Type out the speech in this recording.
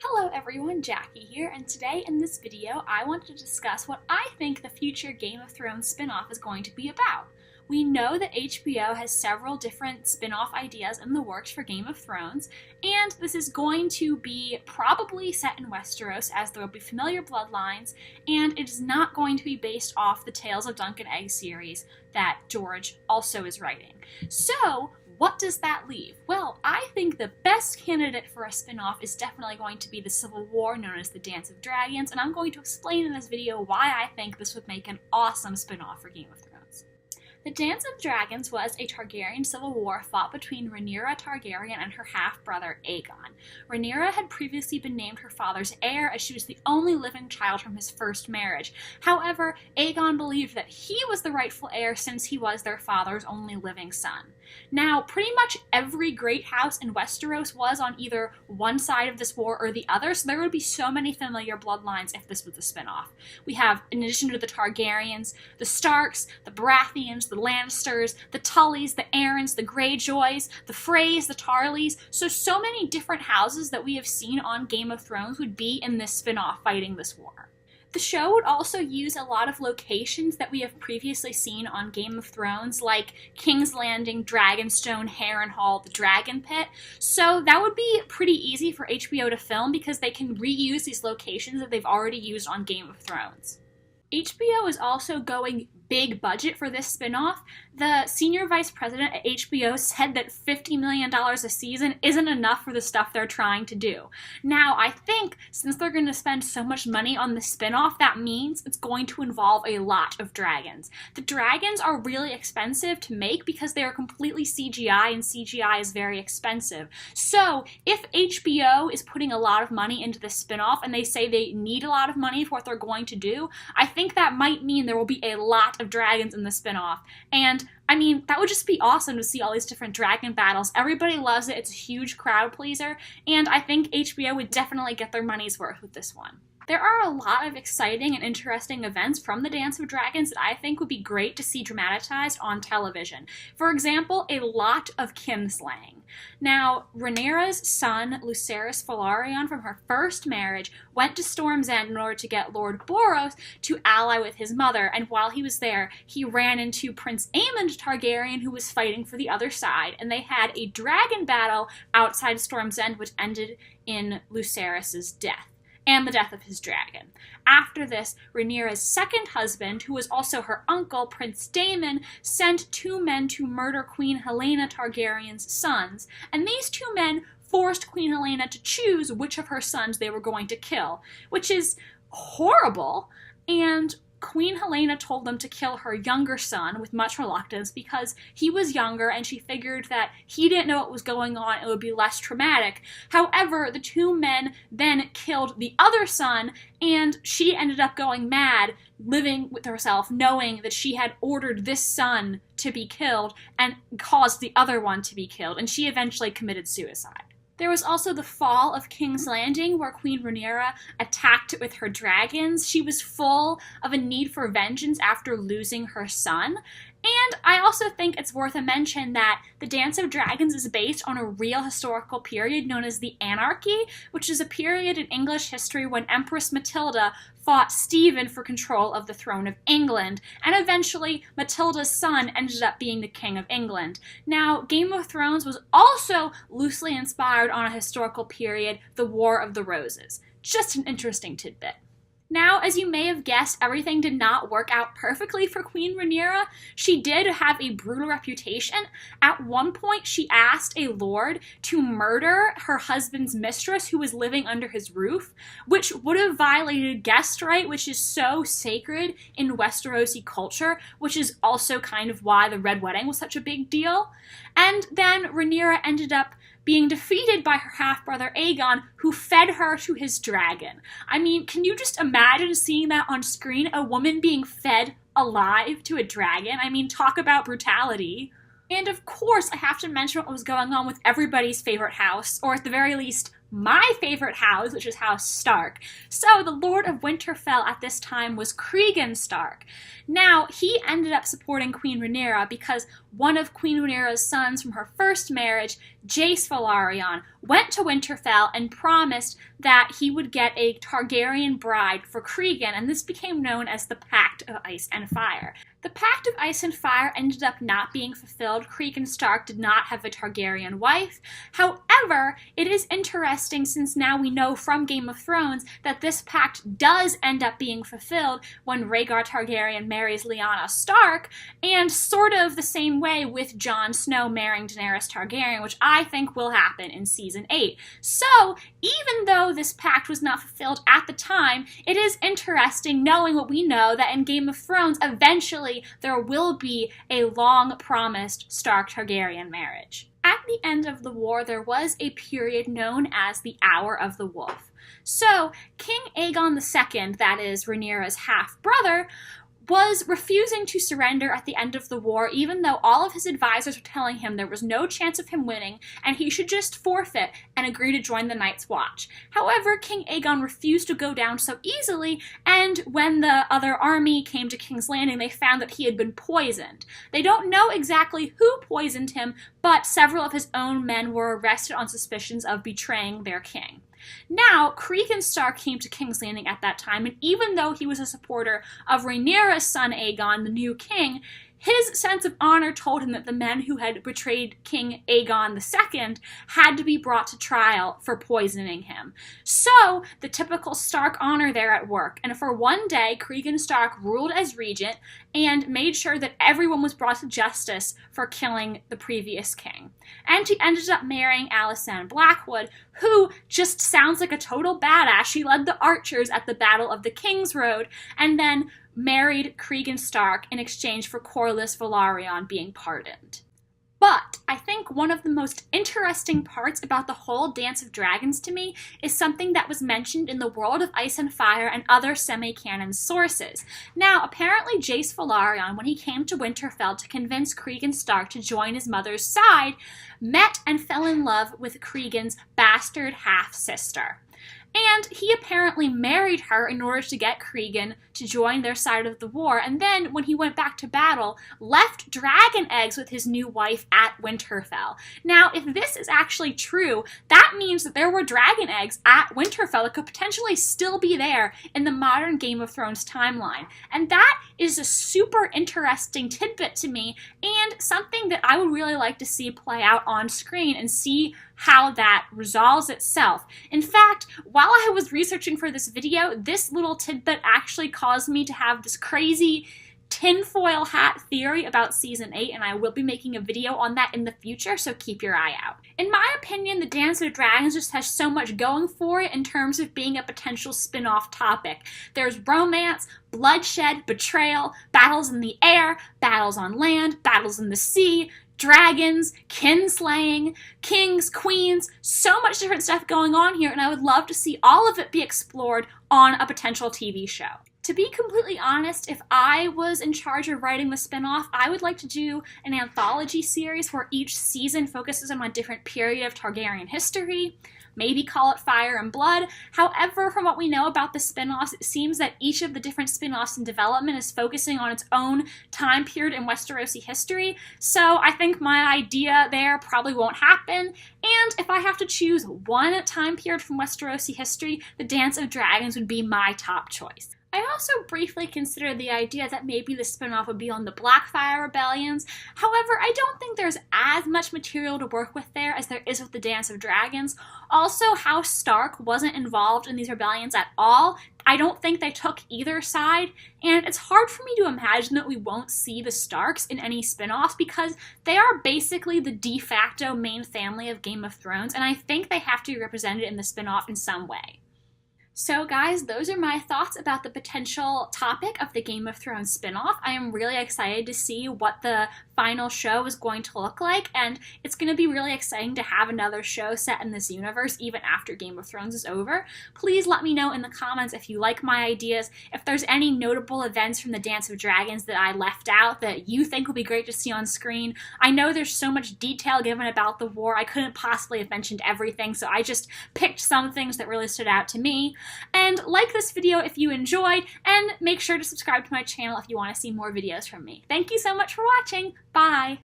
Hello everyone, Jackie here, and today in this video I want to discuss what I think the future Game of Thrones spin-off is going to be about. We know that HBO has several different spin-off ideas in the works for Game of Thrones, and this is going to be probably set in Westeros as there will be familiar bloodlines, and it is not going to be based off the Tales of Dunk and Egg series that George also is writing. So, what does that leave? Well, I think the best candidate for a spin-off is definitely going to be the Civil War known as the Dance of Dragons, and I'm going to explain in this video why I think this would make an awesome spin-off for Game of Thrones. The Dance of Dragons was a Targaryen civil war fought between Rhaenyra Targaryen and her half-brother Aegon. Rhaenyra had previously been named her father's heir as she was the only living child from his first marriage. However, Aegon believed that he was the rightful heir since he was their father's only living son. Now, pretty much every great house in Westeros was on either one side of this war or the other, so there would be so many familiar bloodlines if this was a spin-off. We have, in addition to the Targaryens, the Starks, the Baratheons, the Lannisters, the Tullys, the Aarons, the Greyjoys, the Freys, the Tarleys, so many different houses that we have seen on Game of Thrones would be in this spin-off fighting this war. The show would also use a lot of locations that we have previously seen on Game of Thrones, like King's Landing, Dragonstone, Harrenhal, the Dragon Pit, so that would be pretty easy for HBO to film because they can reuse these locations that they've already used on Game of Thrones. HBO is also going big budget for this spin-off. The senior vice president at HBO said that $50 million a season isn't enough for the stuff they're trying to do. Now, I think since they're going to spend so much money on the spin-off, that means it's going to involve a lot of dragons. The dragons are really expensive to make because they are completely CGI, and CGI is very expensive. So, if HBO is putting a lot of money into the spin-off and they say they need a lot of money for what they're going to do, I think that might mean there will be a lot of dragons in the spin-off. And I mean, that would just be awesome to see all these different dragon battles. Everybody loves it. It's a huge crowd pleaser, and I think HBO would definitely get their money's worth with this one. There are a lot of exciting and interesting events from the Dance of Dragons that I think would be great to see dramatized on television. For example, a lot of kinslaying. Now, Rhaenyra's son, Lucerys Velaryon, from her first marriage, went to Storm's End in order to get Lord Boros to ally with his mother, and while he was there, he ran into Prince Aemond Targaryen, who was fighting for the other side, and they had a dragon battle outside Storm's End, which ended in Lucerys' death and the death of his dragon. After this, Rhaenyra's second husband, who was also her uncle, Prince Daemon, sent two men to murder Queen Helaena Targaryen's sons, and these two men forced Queen Helaena to choose which of her sons they were going to kill, which is horrible, and Queen Helaena told them to kill her younger son with much reluctance because he was younger and she figured that he didn't know what was going on, it would be less traumatic. However, the two men then killed the other son, and she ended up going mad, living with herself, knowing that she had ordered this son to be killed and caused the other one to be killed, and she eventually committed suicide. There was also the fall of King's Landing, where Queen Rhaenyra attacked it with her dragons. She was full of a need for vengeance after losing her son. And I also think it's worth a mention that the Dance of Dragons is based on a real historical period known as the Anarchy, which is a period in English history when Empress Matilda fought Stephen for control of the throne of England, and eventually Matilda's son ended up being the King of England. Now, Game of Thrones was also loosely inspired on a historical period, the War of the Roses. Just an interesting tidbit. Now, as you may have guessed, everything did not work out perfectly for Queen Rhaenyra. She did have a brutal reputation. At one point, she asked a lord to murder her husband's mistress who was living under his roof, which would have violated guest right, which is so sacred in Westerosi culture, which is also kind of why the Red Wedding was such a big deal. And then Rhaenyra ended up being defeated by her half-brother Aegon, who fed her to his dragon. I mean, can you just imagine seeing that on screen? A woman being fed alive to a dragon? I mean, talk about brutality. And of course, I have to mention what was going on with everybody's favorite house, or at the very least, my favorite house, which is House Stark. So the Lord of Winterfell at this time was Cregan Stark. Now, he ended up supporting Queen Rhaenyra because one of Queen Rhaenyra's sons from her first marriage, Jace Velaryon, went to Winterfell and promised that he would get a Targaryen bride for Cregan, and this became known as the Pact of Ice and Fire. The Pact of Ice and Fire ended up not being fulfilled. Cregan Stark did not have a Targaryen wife. However, it is interesting, since now we know from Game of Thrones that this pact does end up being fulfilled when Rhaegar Targaryen marries Lyanna Stark, and sort of the same way with Jon Snow marrying Daenerys Targaryen, which I think will happen in Season 8. So, even though this pact was not fulfilled at the time, it is interesting knowing what we know, that in Game of Thrones, eventually there will be a long-promised Stark-Targaryen marriage. At the end of the war, there was a period known as the Hour of the Wolf. So, King Aegon II, that is Rhaenyra's half-brother, was refusing to surrender at the end of the war, even though all of his advisors were telling him there was no chance of him winning and he should just forfeit and agree to join the Night's Watch. However, King Aegon refused to go down so easily, and when the other army came to King's Landing, they found that he had been poisoned. They don't know exactly who poisoned him, but several of his own men were arrested on suspicions of betraying their king. Now, Cregan Stark came to King's Landing at that time, and even though he was a supporter of Rhaenyra's son Aegon, the new king, his sense of honor told him that the men who had betrayed King Aegon II had to be brought to trial for poisoning him. So, the typical Stark honor there at work, and for one day, Cregan Stark ruled as regent and made sure that everyone was brought to justice for killing the previous king. And he ended up marrying Alysanne Blackwood, who just sounds like a total badass. She led the archers at the Battle of the King's Road, and then married Cregan Stark in exchange for Corlys Velaryon being pardoned. But I think one of the most interesting parts about the whole Dance of Dragons to me is something that was mentioned in the World of Ice and Fire and other semi-canon sources. Now, apparently Jace Velaryon, when he came to Winterfell to convince Cregan Stark to join his mother's side, met and fell in love with Cregan's bastard half-sister. And he apparently married her in order to get Cregan to join their side of the war, and then, when he went back to battle, left dragon eggs with his new wife at Winterfell. Now, if this is actually true, that means that there were dragon eggs at Winterfell that could potentially still be there in the modern Game of Thrones timeline. And that is a super interesting tidbit to me, and something that I would really like to see play out on screen and see how that resolves itself. In fact, while I was researching for this video, this little tidbit actually caused me to have this crazy tinfoil hat theory about Season 8, and I will be making a video on that in the future, so keep your eye out. In my opinion, the Dance of Dragons just has so much going for it in terms of being a potential spin-off topic. There's romance, bloodshed, betrayal, battles in the air, battles on land, battles in the sea, dragons, kinslaying, kings, queens, so much different stuff going on here, and I would love to see all of it be explored on a potential TV show. To be completely honest, if I was in charge of writing the spin-off, I would like to do an anthology series where each season focuses on a different period of Targaryen history, maybe call it Fire and Blood. However, from what we know about the spin-offs, it seems that each of the different spin-offs in development is focusing on its own time period in Westerosi history, so I think my idea there probably won't happen, and if I have to choose one time period from Westerosi history, the Dance of Dragons would be my top choice. I also briefly considered the idea that maybe the spin-off would be on the Blackfyre rebellions. However, I don't think there's as much material to work with there as there is with the Dance of Dragons. Also, House Stark wasn't involved in these rebellions at all. I don't think they took either side, and it's hard for me to imagine that we won't see the Starks in any spin-offs because they are basically the de facto main family of Game of Thrones, and I think they have to be represented in the spin-off in some way. So guys, those are my thoughts about the potential topic of the Game of Thrones spin-off. I am really excited to see what the final show is going to look like, and it's going to be really exciting to have another show set in this universe even after Game of Thrones is over. Please let me know in the comments if you like my ideas, if there's any notable events from the Dance of Dragons that I left out that you think would be great to see on screen. I know there's so much detail given about the war, I couldn't possibly have mentioned everything, so I just picked some things that really stood out to me. And like this video if you enjoyed, and make sure to subscribe to my channel if you want to see more videos from me. Thank you so much for watching. Bye!